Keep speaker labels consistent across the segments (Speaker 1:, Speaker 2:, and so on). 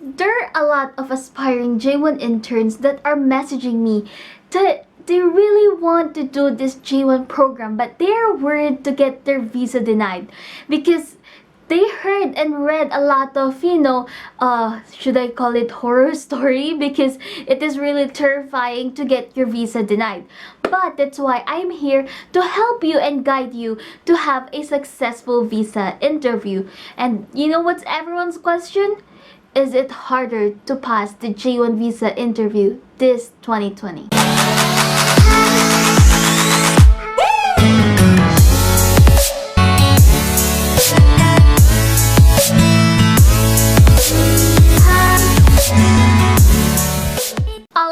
Speaker 1: there are a lot of aspiring J1 interns that are messaging me that they really want to do this J1 program, but they are worried to get their visa denied because they heard and read a lot of, should I call it horror story? Because it is really terrifying to get your visa denied. But that's why I'm here to help you and guide you to have a successful visa interview. And you know what's everyone's question? Is it harder to pass the J1 visa interview this 2020?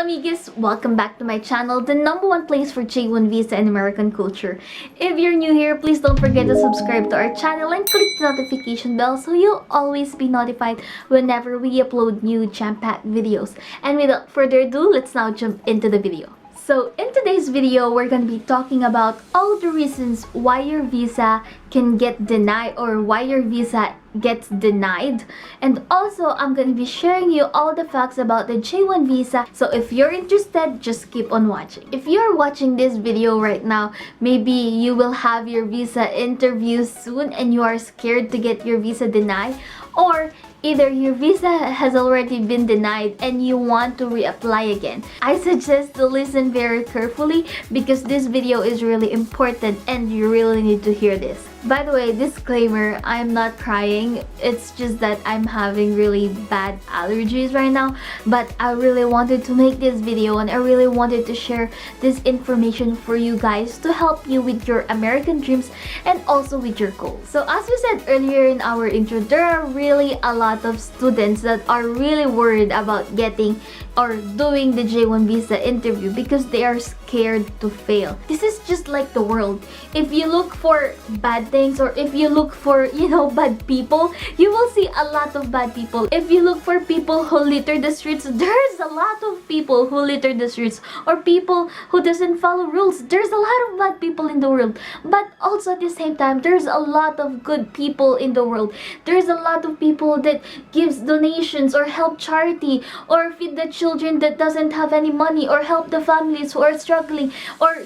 Speaker 1: Amigos, welcome back to my channel, the #1 place for J1 visa and American culture. If you're new here, please don't forget to subscribe to our channel and click the notification bell so you'll always be notified whenever we upload new jam-packed videos. And without further ado, let's now jump into the video. So in today's video, we're going to be talking about all the reasons why your visa can get denied or why your visa gets denied. And also, I'm going to be sharing you all the facts about the J1 visa. So if you're interested, just keep on watching. If you're watching this video right now, maybe you will have your visa interview soon and you are scared to get your visa denied, or either your visa has already been denied and you want to reapply again. I suggest to listen very carefully because this video is really important and you really need to hear this. By the way, disclaimer, I'm not crying. It's just that I'm having really bad allergies right now. But I really wanted to make this video and I really wanted to share this information for you guys to help you with your American dreams and also with your goals. So as we said earlier in our intro, there are really a lot of students that are really worried about getting or doing the J1 visa interview because they are scared to fail. This is just like the world. If you look for bad things or if you look for, bad people, you will see a lot of bad people. If you look for people who litter the streets, there's a lot of people who litter the streets, or people who doesn't follow rules. There's a lot of bad people in the world. But also at the same time, there's a lot of good people in the world. There's a lot of people that gives donations or help charity or feed the children that doesn't have any money or help the families who are struggling or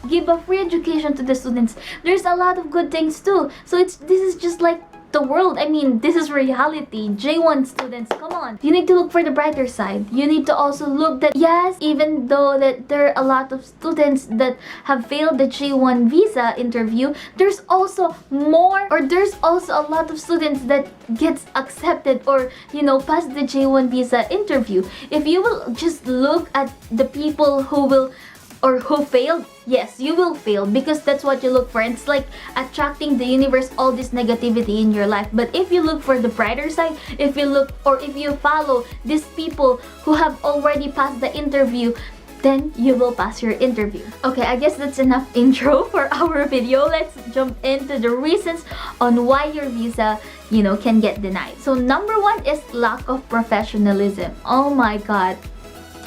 Speaker 1: give a free education to the students. There's a lot of good things too. So this is just like the world. I mean, this is reality. J1 students, come on. You need to look for the brighter side. You need to also look that, yes, even though that there are a lot of students that have failed the J1 visa interview, there's also more, or there's also a lot of students that gets accepted or, pass the J1 visa interview. If you will just look at the people who will or who failed, yes, you will fail because that's what you look for. And it's like attracting the universe all this negativity in your life. But if you look for the brighter side, if you look or if you follow these people who have already passed the interview, then you will pass your interview. Okay, I guess that's enough intro for our video. Let's jump into the reasons on why your visa, can get denied. So #1 is lack of professionalism. Oh my God.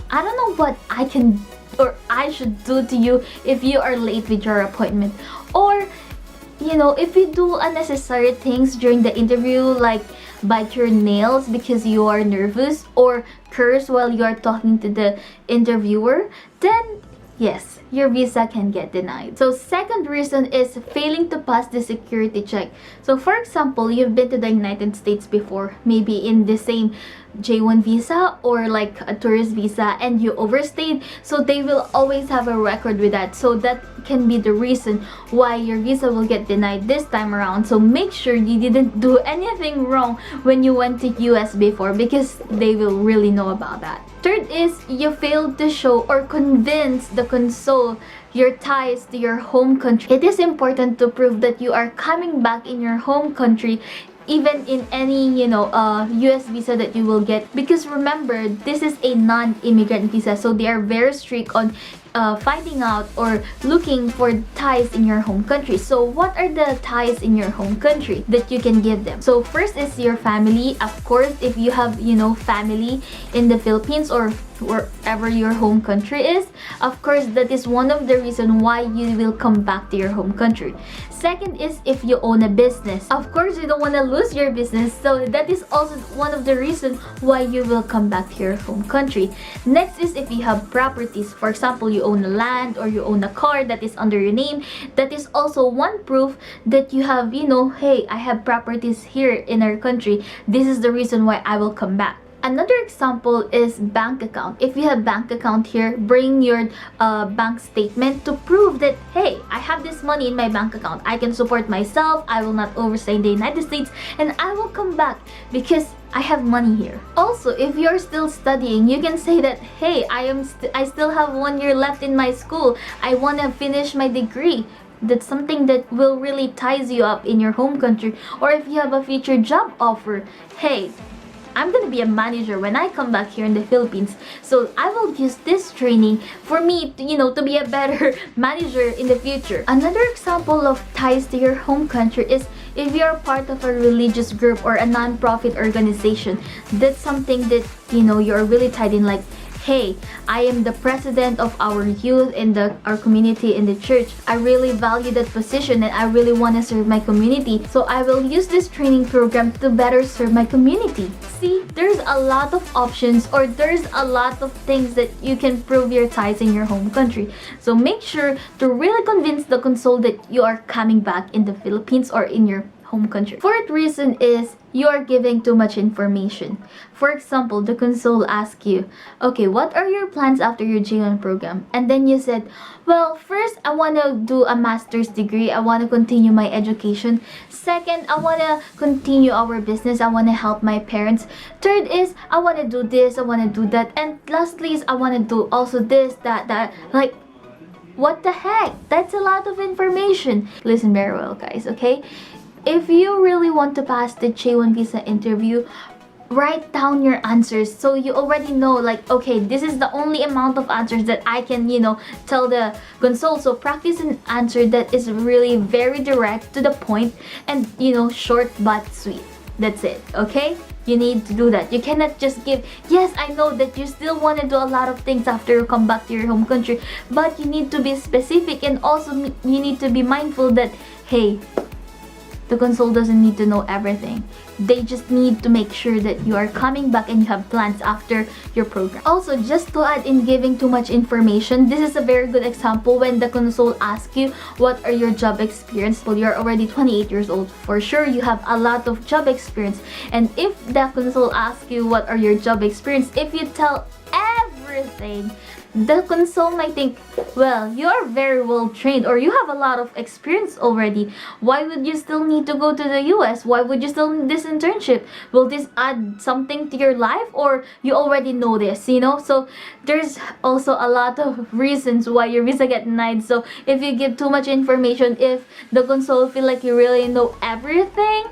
Speaker 1: I don't know what I can or I should do to you if you are late with your appointment, or if you do unnecessary things during the interview, like bite your nails because you are nervous or curse while you are talking to the interviewer, then yes, your visa can get denied. So second reason is failing to pass the security check. So for example, you've been to the United States before, maybe in the same J1 visa or like a tourist visa, and you overstayed, so they will always have a record with that. So that can be the reason why your visa will get denied this time around. So make sure you didn't do anything wrong when you went to US before, because they will really know about that. Third is you failed to show or convince the consul your ties to your home country. It is important to prove that you are coming back in your home country even in any US visa that you will get, because remember, this is a non-immigrant visa, so they are very strict on finding out or looking for ties in your home country. So what are the ties in your home country that you can give them? So first is your family. Of course, if you have, family in the Philippines or wherever your home country is, of course that is one of the reasons why you will come back to your home country. Second is if you own a business. Of course, you don't want to lose your business, so that is also one of the reasons why you will come back to your home country. Next is if you have properties. For example, you own a land or you own a car that is under your name. That is also one proof that you have, hey, I have properties here in our country. This is the reason why I will come back. Another example is bank account. If you have bank account here, bring your bank statement to prove that, hey, I have this money in my bank account. I can support myself. I will not overstay in the United States, and I will come back because I have money here. Also, if you're still studying, you can say that, hey, I still have 1 year left in my school. I want to finish my degree. That's something that will really ties you up in your home country. Or if you have a future job offer, hey, I'm gonna be a manager when I come back here in the Philippines, so I will use this training for me to, to be a better manager in the future. Another example of ties to your home country is if you're part of a religious group or a non-profit organization. That's something that, you're really tied in, like, hey, I am the president of our youth in our community in the church. I really value that position and I really want to serve my community. So I will use this training program to better serve my community. See, there's a lot of options, or there's a lot of things that you can prove your ties in your home country. So make sure to really convince the consul that you are coming back in the Philippines or in your home country. Fourth reason is you are giving too much information. For example, the consul asks you, okay, what are your plans after your J1 program? And then you said, well, first I want to do a master's degree. I want to continue my education. Second, I want to continue our business. I want to help my parents. Third is I want to do this, I want to do that. And lastly is I want to do also this, that. Like, what the heck? That's a lot of information. Listen very well, guys, okay? If you really want to pass the J1 visa interview, write down your answers so you already know, like, okay, this is the only amount of answers that I can, tell the consul. So practice an answer that is really very direct to the point and, short but sweet. That's it, okay? You need to do that. You cannot just give, yes, I know that you still want to do a lot of things after you come back to your home country, but you need to be specific, and also you need to be mindful that, hey, the consul doesn't need to know everything. They just need to make sure that you are coming back and you have plans after your program. Also, just to add in giving too much information, this is a very good example when the consul asks you, what are your job experience? Well, you're already 28 years old. For sure, you have a lot of job experience. And if the consul asks you, what are your job experience? If you tell everything, the consul might think, well, you're very well trained or you have a lot of experience already. Why would you still need to go to the US? Why would you still need this internship? Will this add something to your life, or you already know this, So there's also a lot of reasons why your visa get denied. So if you give too much information, if the consul feel like you really know everything,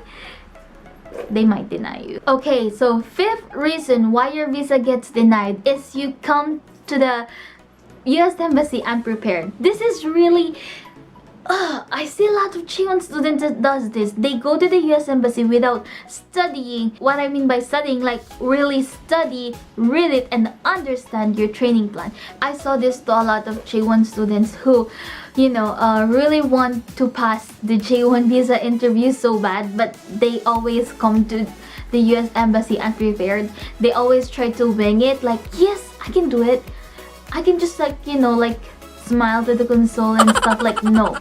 Speaker 1: they might deny you. Okay, so fifth reason why your visa gets denied is you come to the US Embassy unprepared. This is really I see a lot of J1 students that does this. They go to the US Embassy without studying. What I mean by studying, like really study, read it, and understand your training plan. I saw this to a lot of J1 students who, really want to pass the J1 visa interview so bad, but they always come to the US Embassy unprepared. They always try to wing it, like, yes, I can do it. I can just smile to the consul and stuff. Like, no,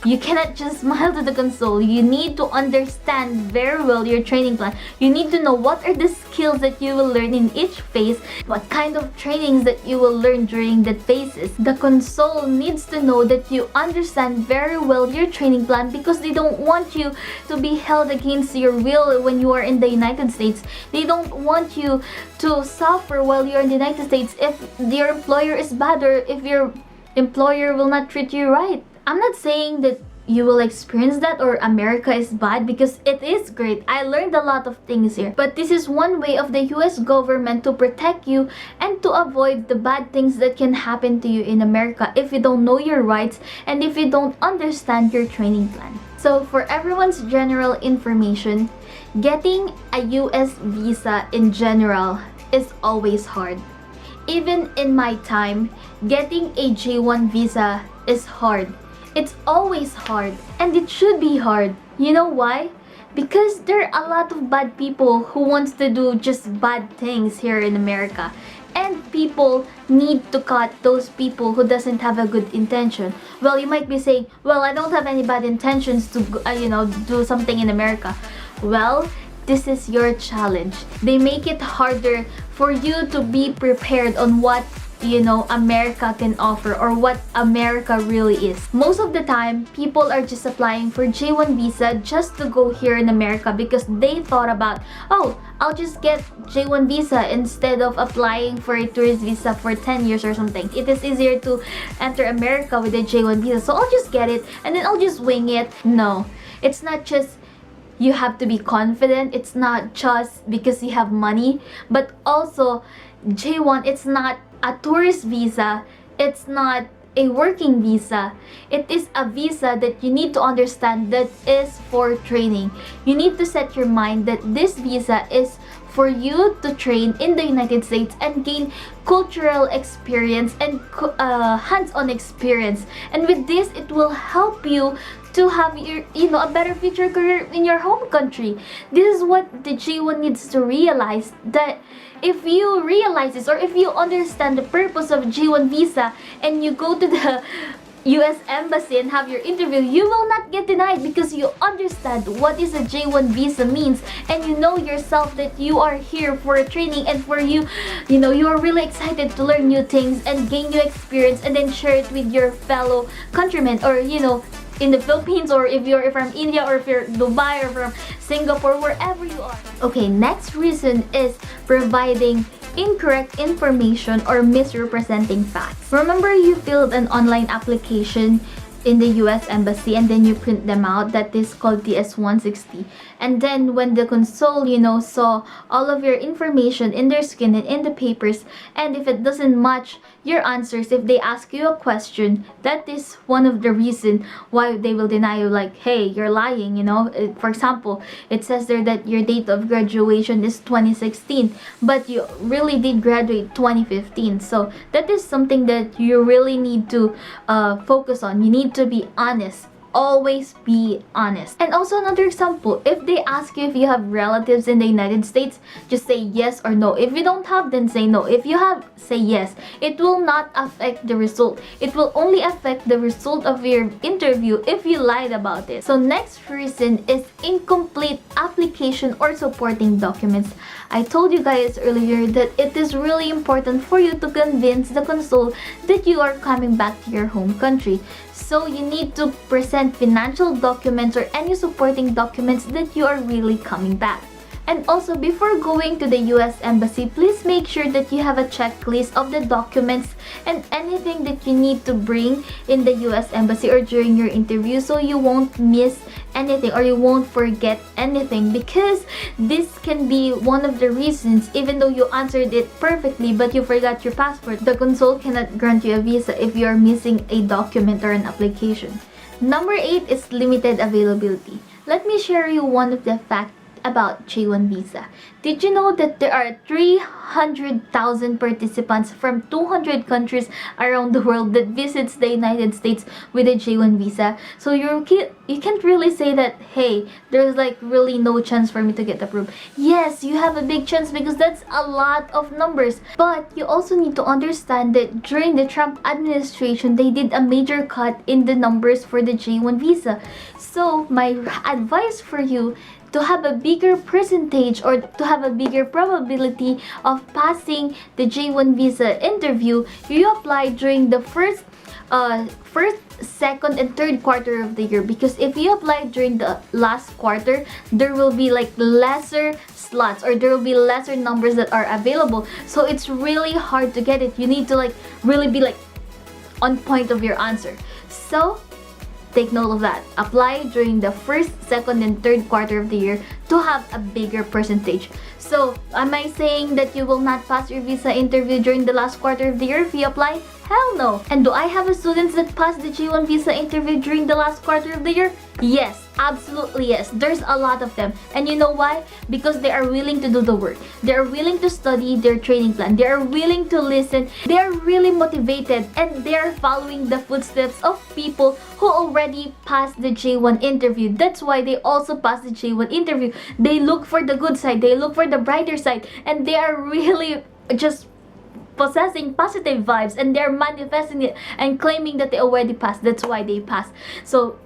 Speaker 1: you cannot just smile to the consul. You need to understand very well your training plan. You need to know what are the skills that you will learn in each phase, what kind of trainings that you will learn during the phases. The consul needs to know that you understand very well your training plan, because they don't want you to be held against your will when you are in the United States. They don't want you to suffer while you're in the United States if your employer is bad, or if your employer will not treat you right. I'm not saying that you will experience that or America is bad, because it is great. I learned a lot of things here. But this is one way of the US government to protect you and to avoid the bad things that can happen to you in America if you don't know your rights and if you don't understand your training plan. So for everyone's general information, getting a US visa in general is always hard. Even in my time, getting a J1 visa is hard. It's always hard, and it should be hard. You know why? Because there are a lot of bad people who wants to do just bad things here in America. And people need to cut those people who doesn't have a good intention. Well, you might be saying, well, I don't have any bad intentions to, do something in America. Well, this is your challenge. They make it harder for you to be prepared on what America can offer or what America really is. Most of the time, people are just applying for J1 visa just to go here in America because they thought about, oh, I'll just get J1 visa instead of applying for a tourist visa for 10 years or something. It is easier to enter America with a J1 visa, so I'll just get it and then I'll just wing it. No, it's not just you have to be confident. It's not just because you have money, but also J1, it's not a tourist visa, it's not a working visa. It is a visa that you need to understand that is for training. You need to set your mind that this visa is for you to train in the United States and gain cultural experience and hands-on experience. And with this, it will help you to have your, a better future career in your home country. This is what the J1 needs to realize, that if you realize this or if you understand the purpose of J1 visa and you go to the US Embassy and have your interview, you will not get denied because you understand what is a J1 visa means, and you know yourself that you are here for a training and for you are really excited to learn new things and gain new experience and then share it with your fellow countrymen, or in the Philippines, or if you're from India, or if you're Dubai, or from Singapore, wherever you are. Okay, next reason is providing incorrect information or misrepresenting facts. Remember, you filled an online application in the US Embassy and then you print them out. That is called TS-160. And then when the consul, saw all of your information in their screen and in the papers, and if it doesn't match your answers, if they ask you a question, that is one of the reasons why they will deny you, like, hey, you're lying, For example, it says there that your date of graduation is 2016, but you really did graduate 2015. So that is something that you really need to focus on. You need to be honest. Always be honest. And also another example, if they ask you if you have relatives in the United States, just say yes or no. If you don't have, then say no. If you have, say yes. It will not affect the result. It will only affect the result of your interview if you lied about it. So next reason is incomplete application or supporting documents. I told you guys earlier that it is really important for you to convince the consul that you are coming back to your home country. So you need to present financial documents or any supporting documents that you are really coming back. And also, before going to the US Embassy, please make sure that you have a checklist of the documents and anything that you need to bring in the US Embassy or during your interview, so you won't miss anything or you won't forget anything, because this can be one of the reasons, even though you answered it perfectly but you forgot your passport, the consul cannot grant you a visa if you are missing a document or an application. Number 8 is limited availability. Let me share you one of the facts about J1 visa. Did you know that there are 300,000 participants from 200 countries around the world that visits the United States with a J1 visa? So you can't really say that, hey, there's like really no chance for me to get approved. Yes, you have a big chance because that's a lot of numbers. But you also need to understand that during the Trump administration, they did a major cut in the numbers for the J1 visa. So my advice for you, to have a bigger percentage or to have a bigger probability of passing the J1 visa interview, you apply during the first, second, and third quarter of the year. Because if you apply during the last quarter, there will be like lesser slots or there will be lesser numbers that are available. So it's really hard to get it. You need to like really be like on point of your answer. So Take note of that. Apply during the first, second, and third quarter of the year to have a bigger percentage. So, am I saying that you will not pass your visa interview during the last quarter of the year if you apply? Hell no! And do I have a students that passed the J1 visa interview during the last quarter of the year? Yes, absolutely yes. There's a lot of them. And you know why? Because they are willing to do the work. They are willing to study their training plan. They are willing to listen. They are really motivated, and they are following the footsteps of people who already passed the J1 interview. That's why they also passed the J1 interview. They look for the good side. They look for the brighter side. And they are really just possessing positive vibes, and they're manifesting it and claiming that they already passed. That's why they passed. So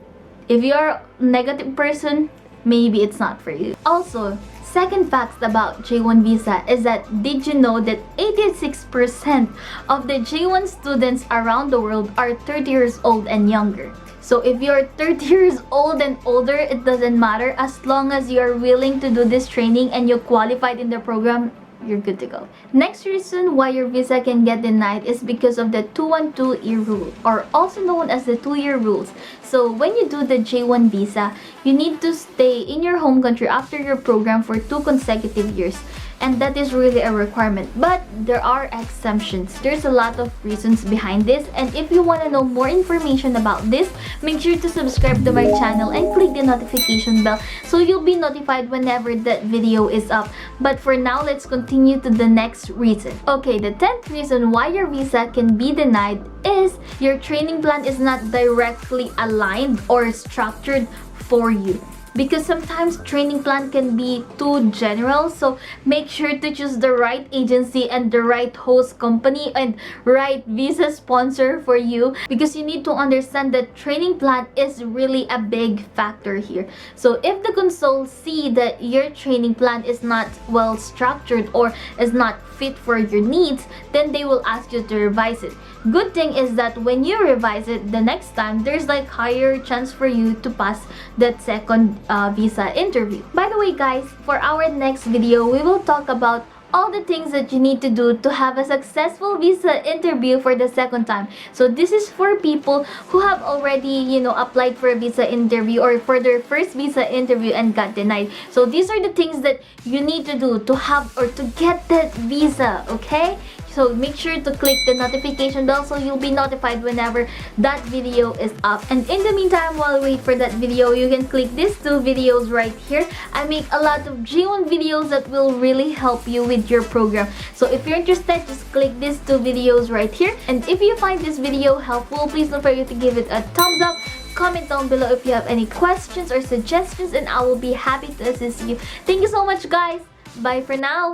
Speaker 1: if you're a negative person, maybe it's not for you. Also, second fact about J1 visa is that, did you know that 86% of the J1 students around the world are 30 years old and younger? So if you're 30 years old and older, it doesn't matter. As long as you're willing to do this training and you qualified in the program, you're good to go. Next reason why your visa can get denied is because of the 212E rule, or also known as the 2-year rules. So when you do the J1 visa, you need to stay in your home country after your program for 2 consecutive years. And that is really a requirement. But there are exemptions. There's a lot of reasons behind this. And if you want to know more information about this, make sure to subscribe to my channel and click the notification bell so you'll be notified whenever that video is up. But for now, let's continue to the next reason. Okay, the 10th reason why your visa can be denied is your training plan is not directly aligned or structured for you. Because sometimes training plan can be too general, so make sure to choose the right agency and the right host company and right visa sponsor for you, because you need to understand that training plan is really a big factor here. So if the consul see that your training plan is not well structured or is not fit for your needs, then they will ask you to revise it. Good thing is that when you revise it the next time, there's like higher chance for you to pass that second visa interview. By the way guys, for our next video, we will talk about all the things that you need to do to have a successful visa interview for the second time. So this is for people who have already, applied for a visa interview or for their first visa interview and got denied. So these are the things that you need to do to have or to get that visa, okay? So make sure to click the notification bell so you'll be notified whenever that video is up. And in the meantime, while we wait for that video, you can click these 2 videos right here. I make a lot of J1 videos that will really help you with your program. So if you're interested, just click these 2 videos right here. And if you find this video helpful, please don't forget to give it a thumbs up. Comment down below if you have any questions or suggestions, and I will be happy to assist you. Thank you so much guys. Bye for now.